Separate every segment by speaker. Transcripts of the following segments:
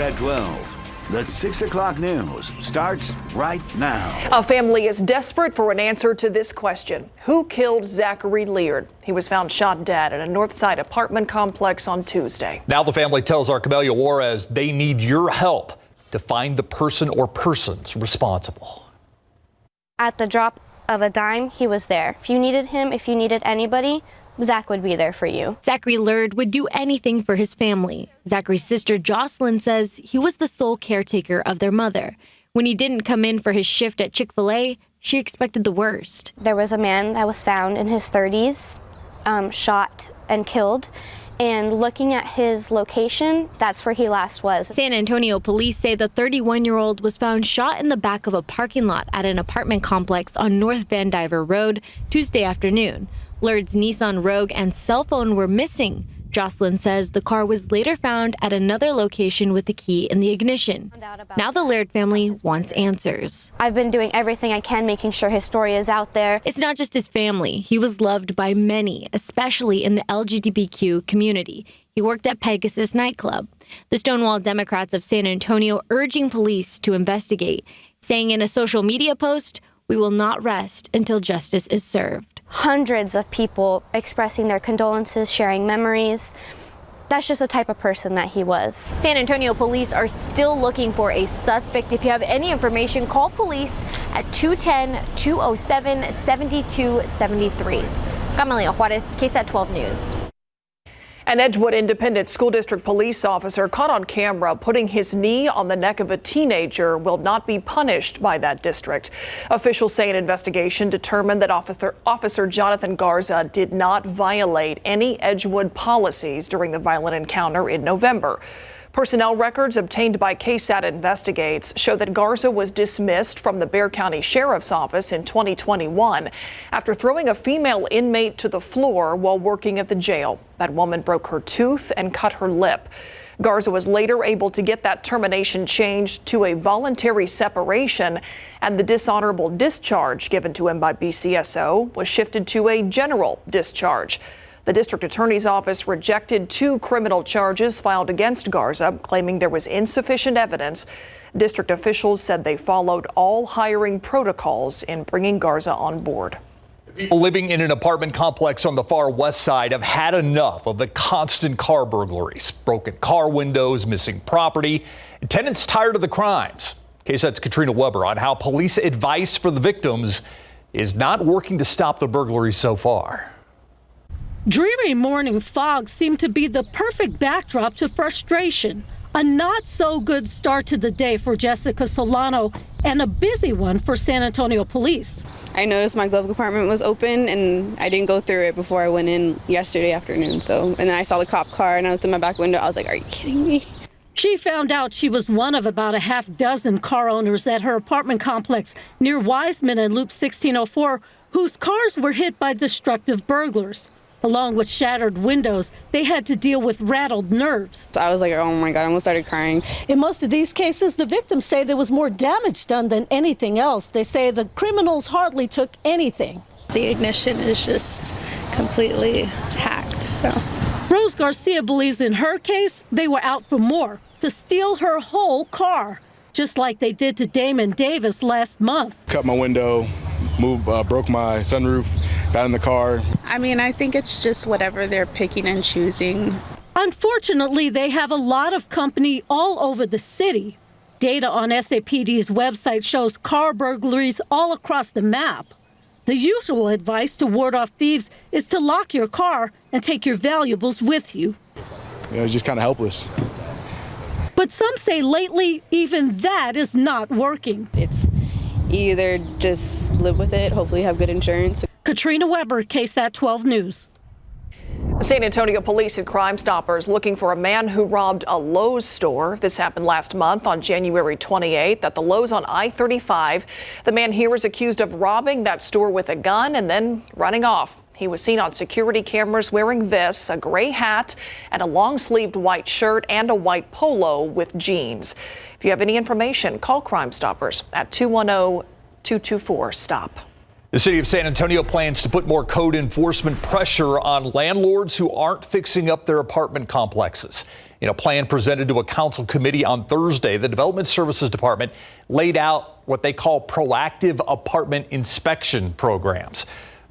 Speaker 1: KSAT 12. The 6 o'clock news starts right now.
Speaker 2: A family is desperate for an answer to this question. Who killed Zachary Leard? He was found shot dead at a Northside apartment complex on Tuesday.
Speaker 3: Now the family tells our Camelia Juarez they need your help to find the person or persons responsible.
Speaker 4: At the drop of a dime, he was there. If you needed him, if you needed anybody, Zach would be there for you.
Speaker 5: Zachary Leard would do anything for his family. Zachary's sister Jocelyn says he was the sole caretaker of their mother. When he didn't come in for his shift at Chick-fil-A, she expected the worst.
Speaker 4: There was a man that was found in his 30s, shot and killed. And looking at his location, that's where he last was.
Speaker 5: San Antonio police say the 31-year-old was found shot in the back of a parking lot at an apartment complex on North Vandiver Road Tuesday afternoon. Lard's Nissan Rogue and cell phone were missing. Jocelyn says the car was later found at another location with the key in the ignition. Now the Laird family wants answers.
Speaker 4: I've been doing everything I can, making sure his story is out there.
Speaker 5: It's not just his family. He was loved by many, especially in the LGBTQ community. He worked at Pegasus nightclub. The Stonewall Democrats of San Antonio urging police to investigate, saying in a social media post, "We will not rest until justice is served."
Speaker 4: Hundreds of people expressing their condolences, sharing memories. That's just the type of person that he was.
Speaker 5: San Antonio police are still looking for a suspect. If you have any information, call police at 210-207-7273. Camelia Juarez, KSAT 12 News.
Speaker 2: An Edgewood Independent School District police officer caught on camera putting his knee on the neck of a teenager will not be punished by that district. Officials say an investigation determined that Officer Jonathan Garza did not violate any Edgewood policies during the violent encounter in November. Personnel records obtained by KSAT Investigates show that Garza was dismissed from the Bexar County Sheriff's Office in 2021 after throwing a female inmate to the floor while working at the jail. That woman broke her tooth and cut her lip. Garza was later able to get that termination changed to a voluntary separation, and the dishonorable discharge given to him by BCSO was shifted to a general discharge. The district attorney's office rejected 2 criminal charges filed against Garza, claiming there was insufficient evidence. District officials said they followed all hiring protocols in bringing Garza on board.
Speaker 3: People living in an apartment complex on the far west side have had enough of the constant car burglaries, broken car windows, missing property. Tenants tired of the crimes. KSAT's Katrina Weber on how police advice for the victims is not working to stop the burglaries so far.
Speaker 6: Dreary morning fog seemed to be the perfect backdrop to frustration. A not-so-good start to the day for Jessica Solano and a busy one for San Antonio police.
Speaker 7: I noticed my glove compartment was open and I didn't go through it before I went in yesterday afternoon. And then I saw the cop car and I looked in my back window. I was like, are you kidding me?
Speaker 6: She found out she was one of about a half dozen car owners at her apartment complex near Wiseman and Loop 1604 whose cars were hit by destructive burglars. Along with shattered windows, they had to deal with rattled nerves.
Speaker 7: So I was like, oh my God, I almost started crying.
Speaker 6: In most of these cases, the victims say there was more damage done than anything else. They say the criminals hardly took anything.
Speaker 8: The ignition is just completely hacked, so.
Speaker 6: Rose Garcia believes in her case, they were out for more, to steal her whole car, just like they did to Damon Davis last month.
Speaker 9: Cut my window, broke my sunroof, got in the car.
Speaker 8: I mean, I think it's just whatever they're picking and choosing.
Speaker 6: Unfortunately, they have a lot of company all over the city. Data on SAPD's website shows car burglaries all across the map. The usual advice to ward off thieves is to lock your car and take your valuables with you.
Speaker 9: It's just kind of helpless.
Speaker 6: But some say lately, even that is not working.
Speaker 7: It's either just live with it, hopefully have good insurance.
Speaker 6: Katrina Weber, KSAT 12 News.
Speaker 2: San Antonio police and Crime Stoppers looking for a man who robbed a Lowe's store. This happened last month on January 28th at the Lowe's on I-35. The man here is accused of robbing that store with a gun and then running off. He was seen on security cameras wearing this, a gray hat, and a long-sleeved white shirt and a white polo with jeans. If you have any information, call Crime Stoppers at 210-224-STOP.
Speaker 3: The city of San Antonio plans to put more code enforcement pressure on landlords who aren't fixing up their apartment complexes. In a plan presented to a council committee on Thursday, the Development Services Department laid out what they call proactive apartment inspection programs.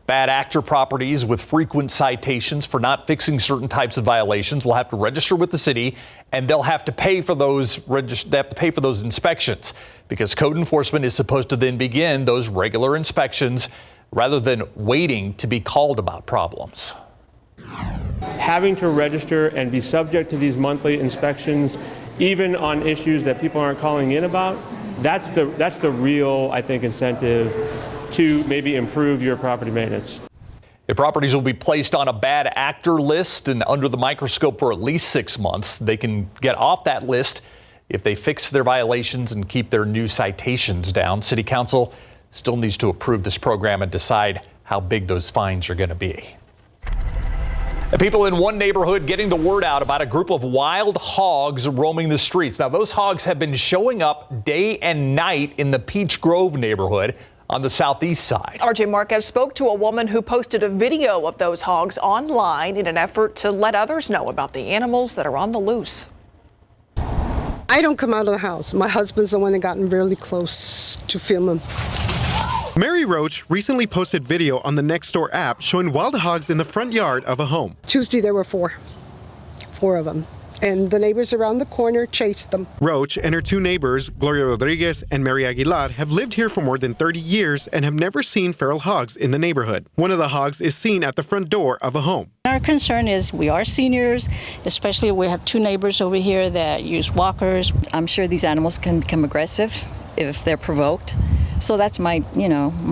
Speaker 3: Bad actor properties with frequent citations for not fixing certain types of violations will have to register with the city, and they'll have to pay for those inspections, because code enforcement is supposed to then begin those regular inspections rather than waiting to be called about problems.
Speaker 10: Having to register and be subject to these monthly inspections, even on issues that people aren't calling in about, that's the real, I think, incentive to maybe improve your property maintenance.
Speaker 3: The properties will be placed on a bad actor list and under the microscope for at least 6 months. They can get off that list if they fix their violations and keep their new citations down. City Council still needs to approve this program and decide how big those fines are going to be. And people in one neighborhood getting the word out about a group of wild hogs roaming the streets. Now, those hogs have been showing up day and night in the Peach Grove neighborhood on the southeast side.
Speaker 2: RJ Marquez spoke to a woman who posted a video of those hogs online in an effort to let others know about the animals that are on the loose.
Speaker 11: I don't come out of the house. My husband's the one that gotten really close to film them.
Speaker 12: Mary Roach recently posted video on the Nextdoor app showing wild hogs in the front yard of a home.
Speaker 11: Tuesday there were four of them. And the neighbors around the corner chased them.
Speaker 12: Roach and her two neighbors, Gloria Rodriguez and Mary Aguilar, have lived here for more than 30 years and have never seen feral hogs in the neighborhood. One of the hogs is seen at the front door of a home.
Speaker 8: Our concern is we are seniors, especially we have two neighbors over here that use walkers.
Speaker 13: I'm sure these animals can become aggressive if they're provoked. So that's my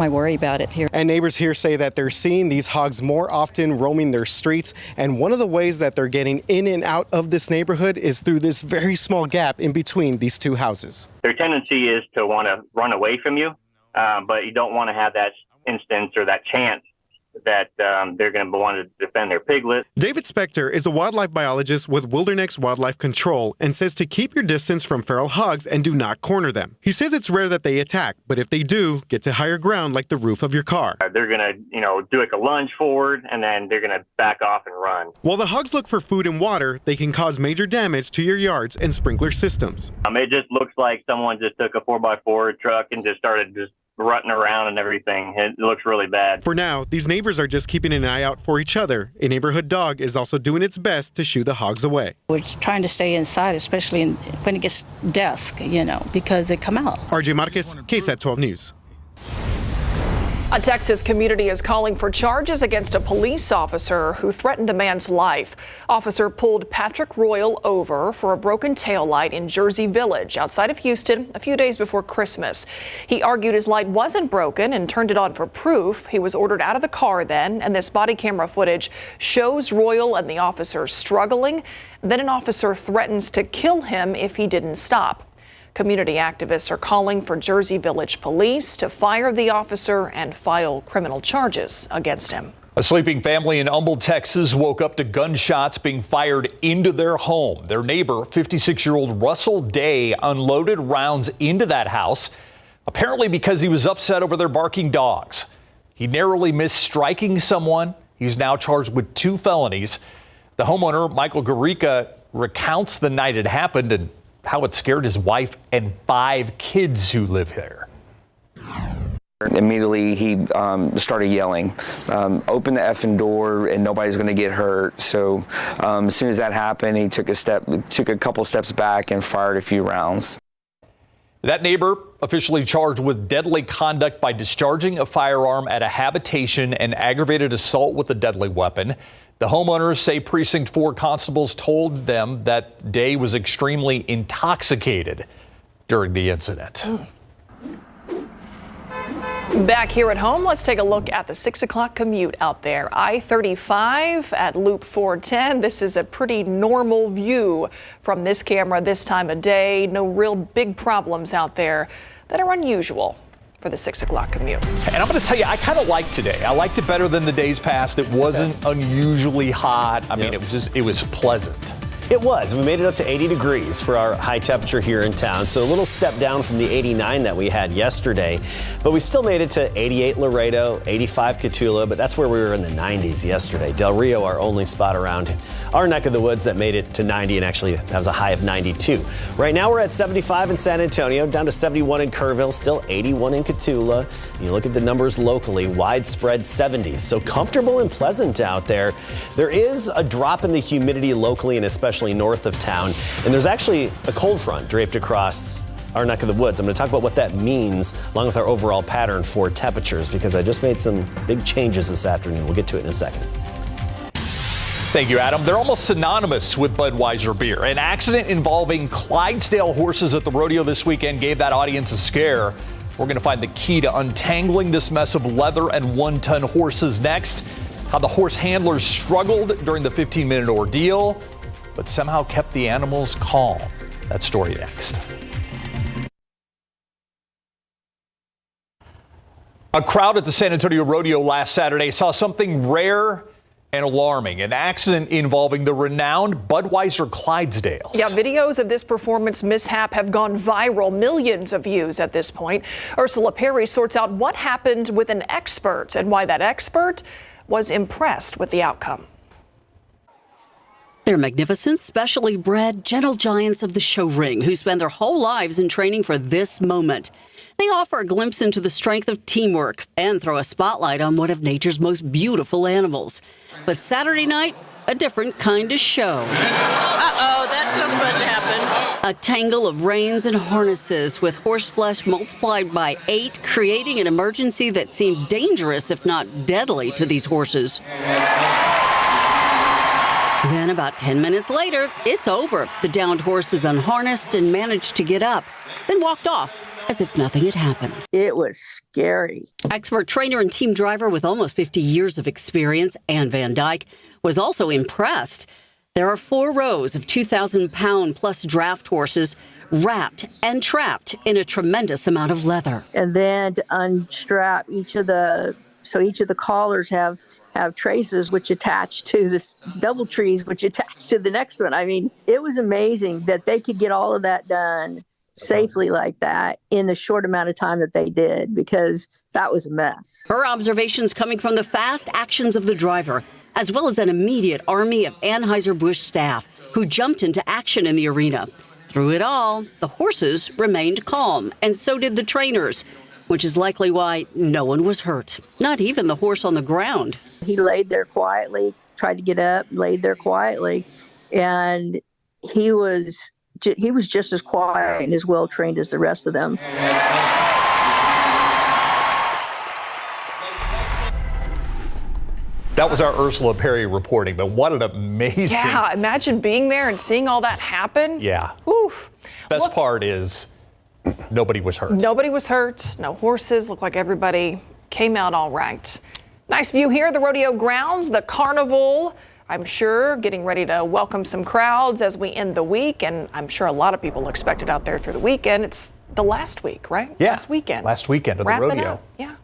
Speaker 13: worry about it here.
Speaker 12: And neighbors here say that they're seeing these hogs more often roaming their streets. And one of the ways that they're getting in and out of this neighborhood is through this very small gap in between these two houses.
Speaker 14: Their tendency is to want to run away from you, but you don't want to have that instance or that chance that they're going to want to defend their piglet.
Speaker 12: David Spector is a wildlife biologist with Wilderness Wildlife Control and says to keep your distance from feral hogs and do not corner them. He says it's rare that they attack, but if they do, get to higher ground like the roof of your car.
Speaker 14: They're going to do like a lunge forward, and then they're going to back off and run.
Speaker 12: While the hogs look for food and water, they can cause major damage to your yards and sprinkler systems.
Speaker 14: It just looks like someone just took a 4x4 truck and just started rutting around and everything. It looks really bad.
Speaker 12: For now, these neighbors are just keeping an eye out for each other. A neighborhood dog is also doing its best to shoo the hogs away.
Speaker 8: We're just trying to stay inside, especially when it gets dusk, because they come out.
Speaker 12: RJ Marquez, KSAT 12 News.
Speaker 2: A Texas community is calling for charges against a police officer who threatened a man's life. Officer pulled Patrick Royal over for a broken taillight in Jersey Village outside of Houston a few days before Christmas. He argued his light wasn't broken and turned it on for proof. He was ordered out of the car then, and this body camera footage shows Royal and the officer struggling. Then an officer threatens to kill him if he didn't stop. Community activists are calling for Jersey Village police to fire the officer and file criminal charges against him.
Speaker 3: A sleeping family in Humble, Texas woke up to gunshots being fired into their home. Their neighbor, 56-year-old Russell Day, unloaded rounds into that house, apparently because he was upset over their barking dogs. He narrowly missed striking someone. He's now charged with 2 felonies. The homeowner, Michael Garica, recounts the night it happened and how it scared his wife and 5 kids who live there.
Speaker 15: Immediately he started yelling, open the effing door and nobody's going to get hurt. So as soon as that happened, he took a couple steps back and fired a few rounds.
Speaker 3: That neighbor officially charged with deadly conduct by discharging a firearm at a habitation and aggravated assault with a deadly weapon. The homeowners say Precinct 4 constables told them that Day was extremely intoxicated during the incident.
Speaker 2: Back here at home, let's take a look at the 6 o'clock commute out there. I-35 at Loop 410. This is a pretty normal view from this camera this time of day. No real big problems out there that are unusual for the 6 o'clock commute.
Speaker 3: And I'm going to tell you, I kind of liked today. I liked it better than the days past. It wasn't unusually hot. I mean, it was pleasant.
Speaker 16: It was. We made it up to 80 degrees for our high temperature here in town. So a little step down from the 89 that we had yesterday. But we still made it to 88 Laredo, 85 Cotulla, but that's where we were in the 90s yesterday. Del Rio, our only spot around our neck of the woods that made it to 90, and actually that was a high of 92. Right now we're at 75 in San Antonio, down to 71 in Kerrville, still 81 in Cotulla. You look at the numbers locally, widespread 70s. So comfortable and pleasant out there. There is a drop in the humidity locally and especially north of town. And there's actually a cold front draped across our neck of the woods. I'm going to talk about what that means along with our overall pattern for temperatures because I just made some big changes this afternoon. We'll get to it in a second.
Speaker 3: Thank you, Adam. They're almost synonymous with Budweiser beer. An accident involving Clydesdale horses at the rodeo this weekend gave that audience a scare. We're going to find the key to untangling this mess of leather and one-ton horses next. How the horse handlers struggled during the 15-minute ordeal, but somehow kept the animals calm. That story next. A crowd at the San Antonio Rodeo last Saturday saw something rare and alarming, an accident involving the renowned Budweiser Clydesdales.
Speaker 2: Yeah, videos of this performance mishap have gone viral, millions of views at this point. Ursula Perry sorts out what happened with an expert and why that expert was impressed with the outcome.
Speaker 17: They're magnificent, specially bred, gentle giants of the show ring who spend their whole lives in training for this moment. They offer a glimpse into the strength of teamwork and throw a spotlight on one of nature's most beautiful animals. But Saturday night, a different kind of show.
Speaker 18: Uh-oh, that's not supposed to happen.
Speaker 17: A tangle of reins and harnesses with horse flesh multiplied by 8, creating an emergency that seemed dangerous, if not deadly, to these horses. Then about 10 minutes later, it's over. The downed horse is unharnessed and managed to get up, then walked off as if nothing had happened.
Speaker 18: It was scary.
Speaker 17: Expert trainer and team driver with almost 50 years of experience, Ann Van Dyke, was also impressed. There are 4 rows of 2,000-pound-plus draft horses wrapped and trapped in a tremendous amount of leather.
Speaker 18: And then to unstrap each of the collars have traces which attach to this double trees, which attach to the next one. I mean, it was amazing that they could get all of that done safely like that in the short amount of time that they did, because that was a mess.
Speaker 17: Her observations coming from the fast actions of the driver, as well as an immediate army of Anheuser-Busch staff who jumped into action in the arena. Through it all, the horses remained calm, and so did the trainers, which is likely why no one was hurt, not even the horse on the ground.
Speaker 18: He laid there quietly, tried to get up, laid there quietly, and he was just as quiet and as well trained as the rest of them.
Speaker 3: That was our Ursula Perry reporting, but what an amazing...
Speaker 2: Yeah, imagine being there and seeing all that happen.
Speaker 3: Yeah.
Speaker 2: Oof.
Speaker 3: Best part is nobody was hurt.
Speaker 2: Nobody was hurt. No horses. Looked like everybody came out all right. Nice view here, the rodeo grounds, the carnival. I'm sure getting ready to welcome some crowds as we end the week, and I'm sure a lot of people expect it out there through the weekend. It's the last week, right?
Speaker 3: Yeah.
Speaker 2: Last weekend.
Speaker 3: Last weekend of the
Speaker 2: Wrapping
Speaker 3: rodeo.
Speaker 2: up. Yeah.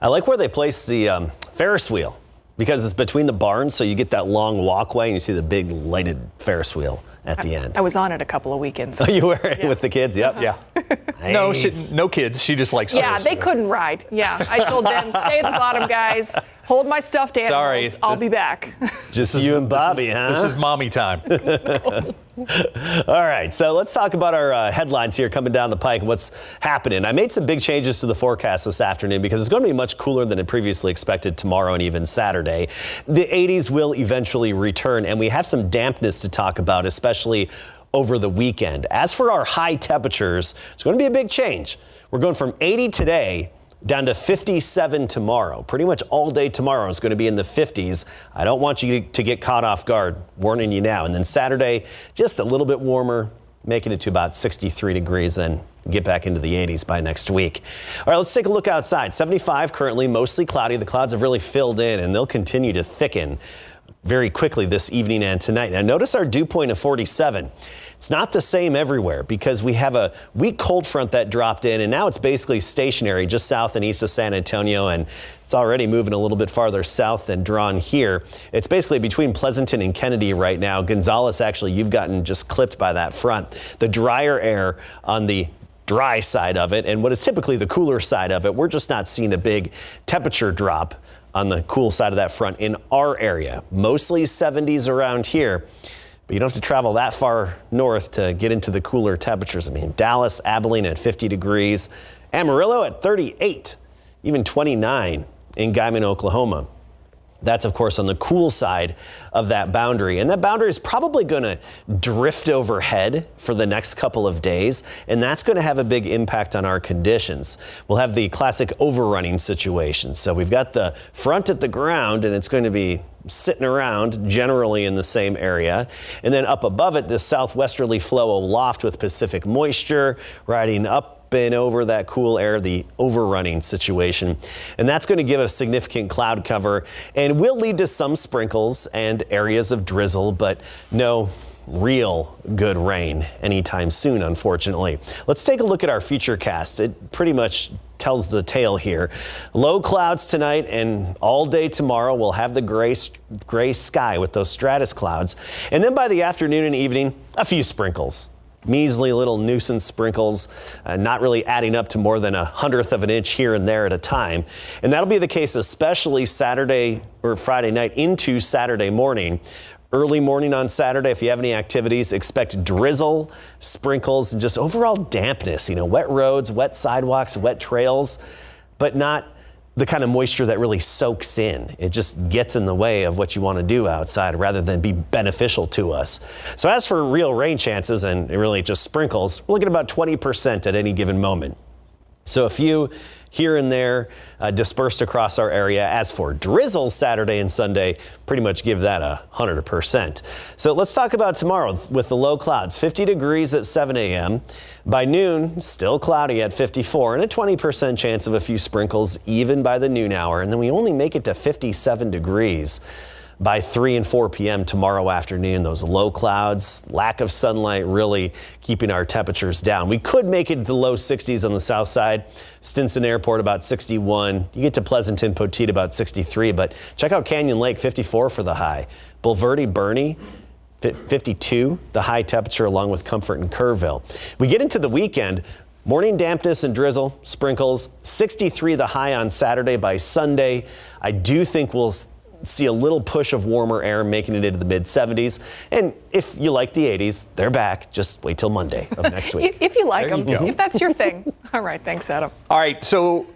Speaker 16: I like where they place the Ferris wheel because it's between the barns, so you get that long walkway and you see the big lighted Ferris wheel at the end.
Speaker 2: I was on it a couple of weekends.
Speaker 16: Oh, you were with the kids? Yep.
Speaker 3: Yeah.
Speaker 16: Nice.
Speaker 3: No kids. She just likes
Speaker 2: Yeah,
Speaker 3: Ferris
Speaker 2: they
Speaker 3: wheel.
Speaker 2: couldn't ride. Yeah, I told them, stay at the bottom, guys. Hold my stuffed animals.
Speaker 3: Sorry.
Speaker 2: I'll be back.
Speaker 16: Just you and Bobby, huh?
Speaker 3: This is mommy time.
Speaker 16: All right, so let's talk about our headlines here coming down the pike. What's happening? I made some big changes to the forecast this afternoon because it's going to be much cooler than it previously expected tomorrow and even Saturday. The 80s will eventually return, and we have some dampness to talk about, especially over the weekend. As for our high temperatures, it's going to be a big change. We're going from 80 today down to 57 tomorrow. Pretty much all day tomorrow is going to be in the 50s. I don't want you to get caught off guard, warning you now. And then Saturday, just a little bit warmer, making it to about 63 degrees, then get back into the 80s by next week. All right, let's take a look outside. 75 currently, mostly cloudy. The clouds have really filled in and they'll continue to thicken. very quickly this evening and tonight. Now notice our dew point of 47. It's not the same everywhere because we have a weak cold front that dropped in, and now it's basically stationary just south and east of San Antonio, and it's already moving a little bit farther south than drawn here. It's basically between Pleasanton and Kennedy right now. Gonzales, actually, you've gotten just clipped by that front. The drier air on the dry side of it, and what is typically the cooler side of it, we're just not seeing a big temperature drop on the cool side of that front in our area. Mostly 70s around here. But you don't have to travel that far north to get into the cooler temperatures. I mean, Dallas, Abilene at 50 degrees, Amarillo at 38, even 29 in Guyman, Oklahoma. That's, of course, on the cool side of that boundary. And that boundary is probably going to drift overhead for the next couple of days, and that's going to have a big impact on our conditions. We'll have the classic overrunning situation. So we've got the front at the ground, and it's going to be sitting around generally in the same area. And then up above it, this southwesterly flow aloft with Pacific moisture riding up and over that cool air, the overrunning situation. And that's going to give us significant cloud cover and will lead to some sprinkles and areas of drizzle, but no real good rain anytime soon, unfortunately. Let's take a look at our futurecast. It pretty much tells the tale here. Low clouds tonight and all day tomorrow. We'll have the gray sky with those stratus clouds. And then by the afternoon and evening, a few sprinkles. Measly little nuisance sprinkles, not really adding up to more than 1/100 of an inch here and there at a time. And that'll be the case especially Saturday or Friday night into Saturday morning. Early morning on Saturday, if you have any activities, expect drizzle, sprinkles, and just overall dampness. You know, wet roads, wet sidewalks, wet trails, but not the kind of moisture that really soaks in. It just gets in the way of what you want to do outside rather than be beneficial to us. So as for real rain chances and really just sprinkles, we're looking at about 20% at any given moment. So a few here and there dispersed across our area. As for drizzle Saturday and Sunday, pretty much give that 100%. So let's talk about tomorrow with the low clouds. 50 degrees at 7 a.m. By noon, still cloudy at 54 and a 20% chance of a few sprinkles even by the noon hour. And then we only make it to 57 degrees by 3 and 4 p.m. tomorrow afternoon. Those low clouds, lack of sunlight really keeping our temperatures down. We could make it to the low 60s on the south side. Stinson Airport about 61. You get to Pleasanton, Poteet about 63, but check out Canyon Lake, 54 for the high. Bulverde, Bernie, 52, the high temperature along with Comfort and Kerrville. We get into the weekend. Morning dampness and drizzle, sprinkles, 63 the high on Saturday. By Sunday, I do think we'll see a little push of warmer air making it into the mid 70s. And if you like the 80s, they're back. Just wait till Monday of next week.
Speaker 2: If you like them, if that's your thing. All right, thanks, Adam.
Speaker 3: All right, so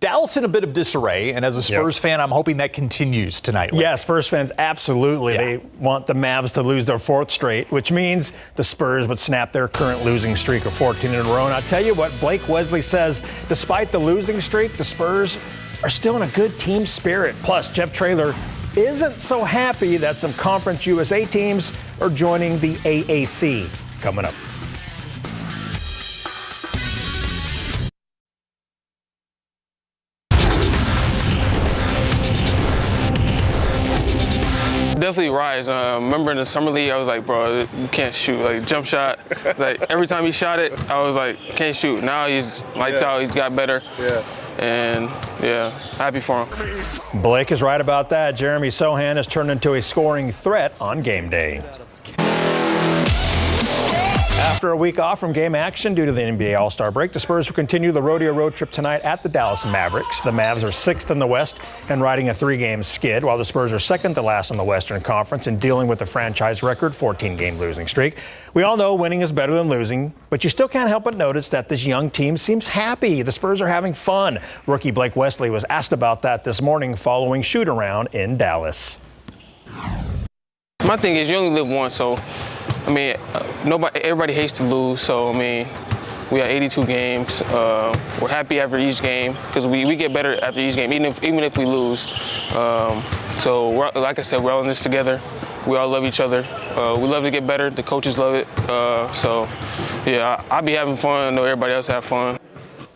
Speaker 3: Dallas in a bit of disarray, and as a Spurs fan, I'm hoping that continues tonight.
Speaker 19: Yeah, Spurs fans, absolutely. Yeah. They want the Mavs to lose their fourth straight, which means the Spurs would snap their current losing streak of 14 in a row. And I'll tell you what, Blake Wesley says, despite the losing streak, the Spurs are still in a good team spirit. Plus, Jeff Traylor isn't so happy that some Conference USA teams are joining the AAC. Coming up.
Speaker 20: Definitely rise. Remember in the summer league, I was like, bro, you can't shoot. Like jump shot. Like every time he shot it, I was like, can't shoot. Now he's lights out. He's got better. Yeah. And yeah, happy for him.
Speaker 19: Blake is right about that. Jeremy Sohan has turned into a scoring threat on game day. After a week off from game action due to the NBA All-Star break, the Spurs will continue the Rodeo road trip tonight at the Dallas Mavericks. The Mavs are 6th in the West and riding a 3-game skid, while the Spurs are second to last in the Western Conference and dealing with the franchise record 14-game losing streak. We all know winning is better than losing, but you still can't help but notice that this young team seems happy. The Spurs are having fun. Rookie Blake Wesley was asked about that this morning following shoot-around in Dallas.
Speaker 20: My thing is you only live once, so I mean, everybody hates to lose, so I mean, we got 82 games. We're happy after each game because we get better after each game, even if we lose. So like I said, we're all in this together. We all love each other. We love to get better. The coaches love it. So yeah, I'll be having fun. I know everybody else have fun.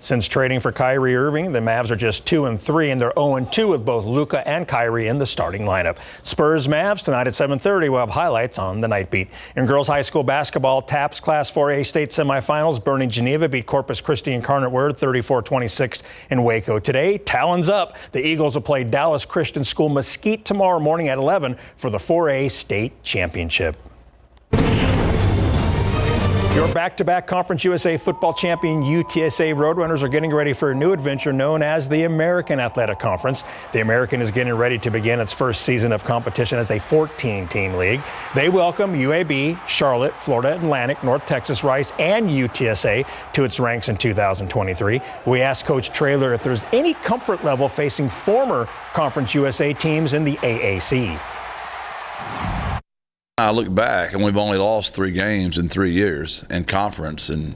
Speaker 19: Since trading for Kyrie Irving, the Mavs are just 2-3, and they're 0-2 with both Luka and Kyrie in the starting lineup. Spurs Mavs tonight at 7:30. We'll have highlights on the Night Beat. In girls high school basketball, TAPS Class 4A state semifinals. Bernie Geneva beat Corpus Christi Incarnate Word 34-26 in Waco today. Talons up. The Eagles will play Dallas Christian School Mesquite tomorrow morning at 11 for the 4A state championship. Your back-to-back Conference USA football champion UTSA Roadrunners are getting ready for a new adventure known as the American Athletic Conference. The American is getting ready to begin its first season of competition as a 14-team league. They welcome UAB, Charlotte, Florida Atlantic, North Texas Rice, and UTSA to its ranks in 2023. We asked Coach Traylor if there's any comfort level facing former Conference USA teams in the AAC.
Speaker 21: I look back, and we've only lost 3 games in 3 years in conference, and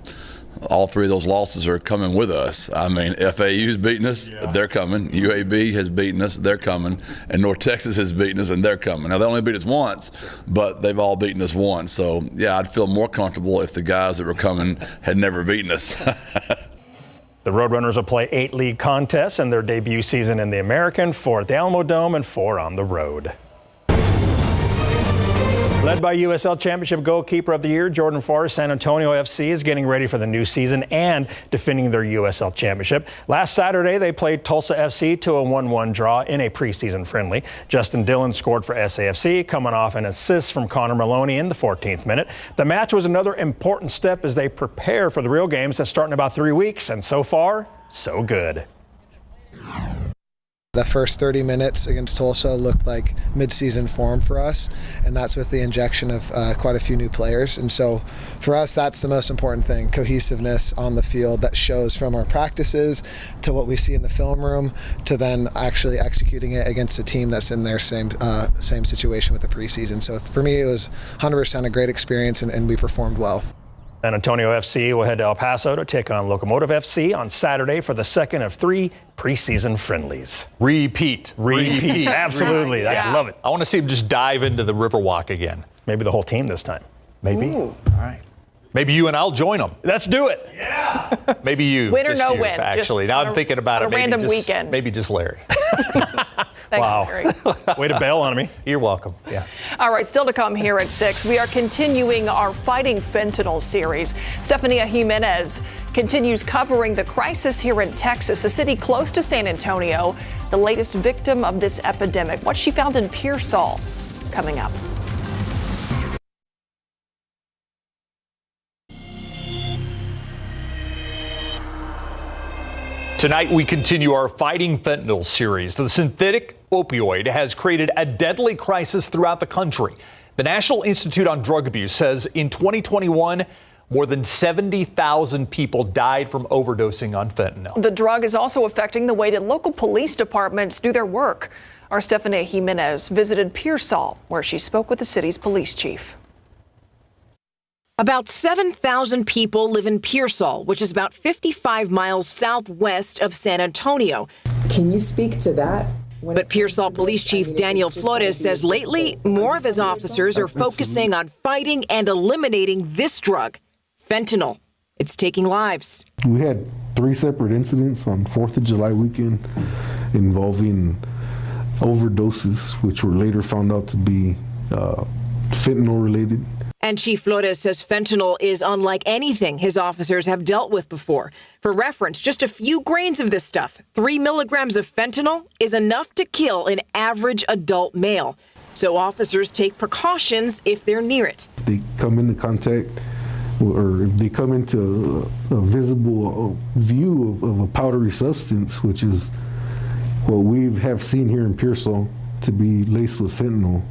Speaker 21: all 3 of those losses are coming with us. I mean, FAU's beaten us, they're coming. UAB has beaten us, they're coming. And North Texas has beaten us, and they're coming. Now, they only beat us once, but they've all beaten us once. So, yeah, I'd feel more comfortable if the guys that were coming had never beaten us.
Speaker 19: The Roadrunners will play 8 league contests in their debut season in the American, 4 at the Alamo Dome and 4 on the road. Led by USL Championship Goalkeeper of the Year, Jordan Forrest, San Antonio FC is getting ready for the new season and defending their USL Championship. Last Saturday, they played Tulsa FC to a 1-1 draw in a preseason friendly. Justin Dillon scored for SAFC, coming off an assist from Connor Maloney in the 14th minute. The match was another important step as they prepare for the real games that start in about 3 weeks, and so far, so good.
Speaker 22: The first 30 minutes against Tulsa looked like mid-season form for us, and that's with the injection of quite a few new players. And so for us, that's the most important thing, cohesiveness on the field that shows from our practices to what we see in the film room to then actually executing it against a team that's in their same situation with the preseason. So for me, it was 100% a great experience, and we performed well.
Speaker 19: San Antonio FC will head to El Paso to take on Locomotive FC on Saturday for the second of 3 preseason friendlies.
Speaker 3: Repeat.
Speaker 19: Absolutely. I love it.
Speaker 3: I want to see him just dive into the Riverwalk again.
Speaker 19: Maybe the whole team this time.
Speaker 3: Maybe.
Speaker 2: Ooh.
Speaker 3: All right. Maybe you and I'll join them.
Speaker 19: Let's do it.
Speaker 3: Yeah. Maybe you.
Speaker 2: Win or
Speaker 3: just
Speaker 2: no
Speaker 3: you,
Speaker 2: win.
Speaker 3: Actually, now I'm thinking about it.
Speaker 2: A random weekend.
Speaker 3: Maybe just Larry.
Speaker 2: Thanks,
Speaker 19: wow.
Speaker 2: Larry.
Speaker 19: Way to bail on me.
Speaker 3: You're welcome. Yeah.
Speaker 2: All right, still to come here at 6. We are continuing our Fighting Fentanyl series. Stephania Jimenez continues covering the crisis here in Texas, a city close to San Antonio, the latest victim of this epidemic. What she found in Pearsall, coming up.
Speaker 3: Tonight, we continue our Fighting Fentanyl series. The synthetic opioid has created a deadly crisis throughout the country. The National Institute on Drug Abuse says in 2021, more than 70,000 people died from overdosing on fentanyl.
Speaker 2: The drug is also affecting the way that local police departments do their work. Our Stephania Jimenez visited Pearsall, where she spoke with the city's police chief.
Speaker 23: About 7,000 people live in Pearsall, which is about 55 miles southwest of San Antonio.
Speaker 24: Can you speak to that?
Speaker 23: But Pearsall Police Chief Daniel Flores says lately, more of his officers are focusing on fighting and eliminating this drug, fentanyl. It's taking lives.
Speaker 25: We had 3 separate incidents on 4th of July weekend involving overdoses, which were later found out to be fentanyl related.
Speaker 23: And Chief Flores says fentanyl is unlike anything his officers have dealt with before. For reference, just a few grains of this stuff, 3 milligrams of fentanyl, is enough to kill an average adult male. So officers take precautions if they're near it.
Speaker 25: They come into contact or if they come into a visible view of a powdery substance, which is what we have seen here in Pearsall to be laced with fentanyl,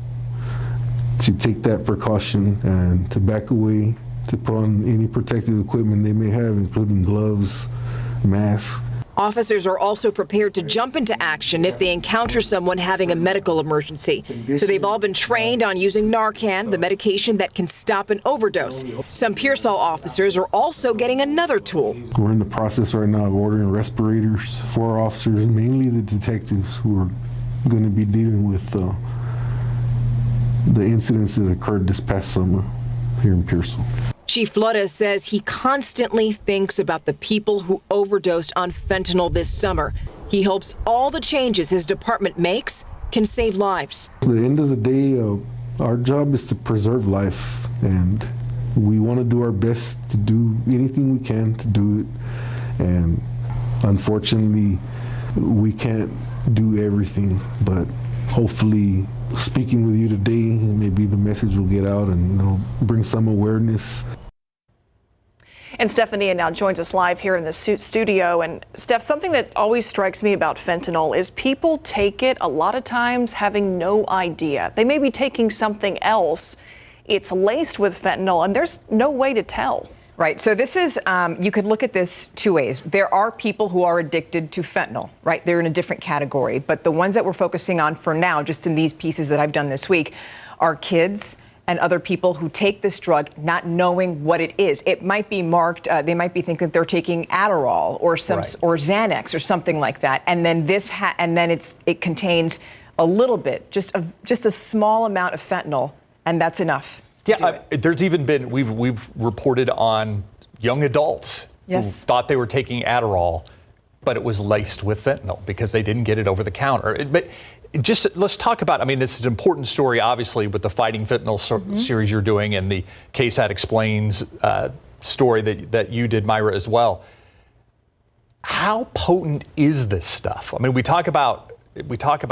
Speaker 25: to take that precaution and to back away, to put on any protective equipment they may have, including gloves, masks.
Speaker 23: Officers are also prepared to jump into action if they encounter someone having a medical emergency. So they've all been trained on using Narcan, the medication that can stop an overdose. Some Pearsall officers are also getting another tool.
Speaker 25: We're in the process right now of ordering respirators for our officers, mainly the detectives who are going to be dealing with the incidents that occurred this past summer here in Pearsall.
Speaker 23: Chief Flores says he constantly thinks about the people who overdosed on fentanyl this summer. He hopes all the changes his department makes can save lives.
Speaker 25: At the end of the day, our job is to preserve life, and we want to do our best to do anything we can to do it. And unfortunately, we can't do everything, but hopefully speaking with you today, maybe the message will get out and bring some awareness.
Speaker 2: And Stephanie now joins us live here in the studio. And Steph, something that always strikes me about fentanyl is people take it a lot of times having no idea. They may be taking something else. It's laced with fentanyl, and there's no way to tell.
Speaker 1: Right. So this is, you could look at this two ways. There are people who are addicted to fentanyl, right? They're in a different category. But the ones that we're focusing on for now, just in these pieces that I've done this week, are kids and other people who take this drug not knowing what it is. It might be marked, they might be thinking that they're taking Adderall or or Xanax or something like that. And then it contains a little bit, just a small amount of fentanyl, and that's enough.
Speaker 3: Yeah, there's even been, we've reported on young adults who thought they were taking Adderall, but it was laced with fentanyl because they didn't get it over the counter. But just let's talk about, I mean, this is an important story, obviously, with the Fighting Fentanyl series you're doing and the KSAT Explains story that you did, Myra, as well. How potent is this stuff? I mean, we talk about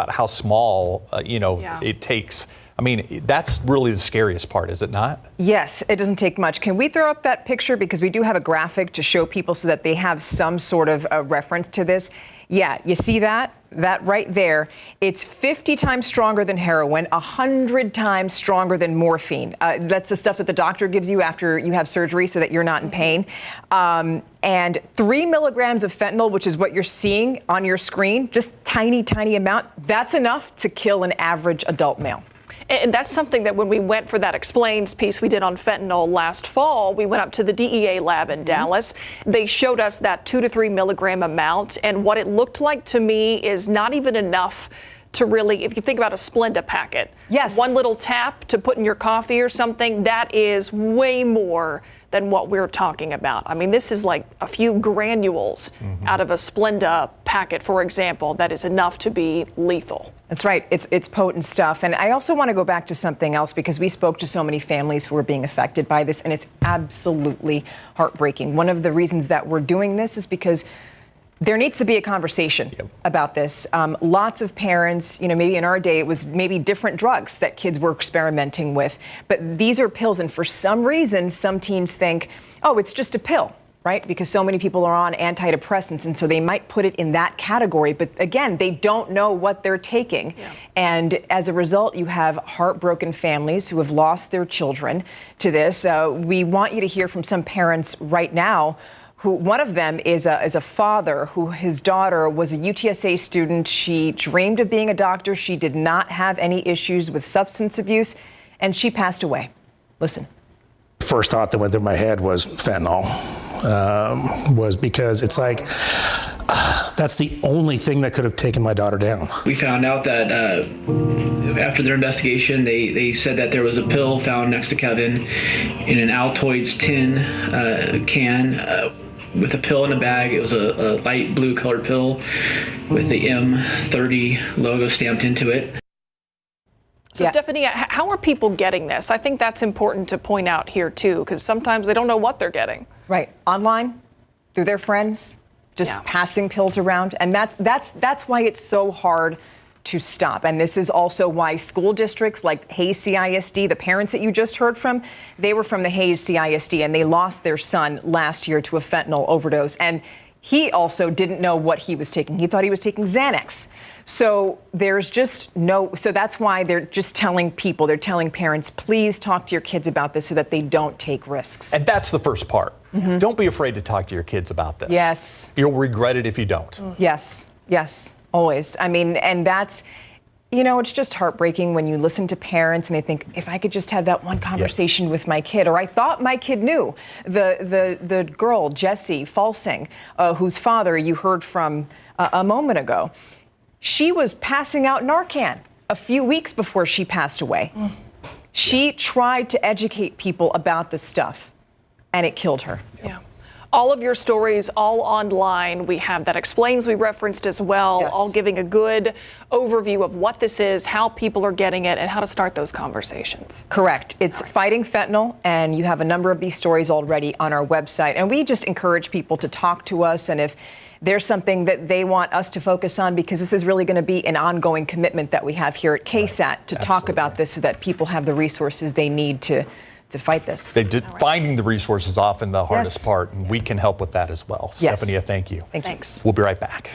Speaker 3: how small, it takes. I mean, that's really the scariest part, is it not?
Speaker 1: Yes, it doesn't take much. Can we throw up that picture? Because we do have a graphic to show people so that they have some sort of a reference to this. Yeah, you see that? That right there. It's 50 times stronger than heroin, 100 times stronger than morphine. That's the stuff that the doctor gives you after you have surgery so that you're not in pain. And 3 milligrams of fentanyl, which is what you're seeing on your screen, just tiny, tiny amount, that's enough to kill an average adult male.
Speaker 2: And that's something that when we went for that Explains piece we did on fentanyl last fall, we went up to the DEA lab in Dallas. They showed us that 2 to 3 milligram amount. And what it looked like to me is not even enough to really, if you think about a Splenda packet.
Speaker 1: Yes.
Speaker 2: One little tap to put in your coffee or something, that is way more than what we're talking about. I mean, this is like a few granules out of a Splenda packet, for example, that is enough to be lethal.
Speaker 1: That's right. It's potent stuff. And I also want to go back to something else because we spoke to so many families who are being affected by this, and it's absolutely heartbreaking. One of the reasons that we're doing this is because there needs to be a conversation about this. Lots of parents, maybe in our day, it was maybe different drugs that kids were experimenting with. But these are pills. And for some reason, some teens think, oh, it's just a pill, right? Because so many people are on antidepressants. And so they might put it in that category. But again, they don't know what they're taking. And as a result, you have heartbroken families who have lost their children to this. We want you to hear from some parents right now. One of them is a father who his daughter was a UTSA student. She dreamed of being a doctor. She did not have any issues with substance abuse, and she passed away. Listen.
Speaker 4: First thought that went through my head was fentanyl, was because it's like, that's the only thing that could have taken my daughter down.
Speaker 5: We found out that after their investigation, they said that there was a pill found next to Kevin in an Altoids tin can with a pill in a bag. It was a light blue colored pill with the M30 logo stamped into it.
Speaker 2: So Stephanie, how are people getting this? I think that's important to point out here too, because sometimes they don't know what they're getting.
Speaker 1: Right, online, through their friends, just passing pills around, and that's why it's so hard to stop. And this is also why school districts like Hayes CISD, the parents that you just heard from, they were from the Hayes CISD, and they lost their son last year to a fentanyl overdose. And he also didn't know what he was taking. He thought he was taking Xanax. So there's just so that's why they're just telling people, they're telling parents, please talk to your kids about this so that they don't take risks.
Speaker 3: And that's the first part. Don't be afraid to talk to your kids about this.
Speaker 1: Yes.
Speaker 3: You'll regret it if you don't.
Speaker 1: Yes, always. I mean, and that's, it's just heartbreaking when you listen to parents and they think, if I could just have that one conversation with my kid, or I thought my kid knew. The girl, Jessie Falsing, whose father you heard from a moment ago, she was passing out Narcan a few weeks before she passed away. She tried to educate people about this stuff. and it killed her.
Speaker 2: Yeah. All of your stories, all online. We have that explains we referenced as well,
Speaker 1: Yes.
Speaker 2: all giving a good overview of what this is, how people are getting it, and how to start those conversations.
Speaker 1: Correct. It's Fighting Fentanyl, and you have a number of these stories already on our website. And we just encourage people to talk to us, and if there's something that they want us to focus on, because this is really going to be an ongoing commitment that we have here at KSAT to talk about this so that people have the resources they need to fight this.
Speaker 3: Finding the resources often the hardest
Speaker 1: Yes.
Speaker 3: part, and we can help with that as well.
Speaker 1: Yes.
Speaker 3: Stephanie, thank you.
Speaker 1: Thanks.
Speaker 3: We'll be right back.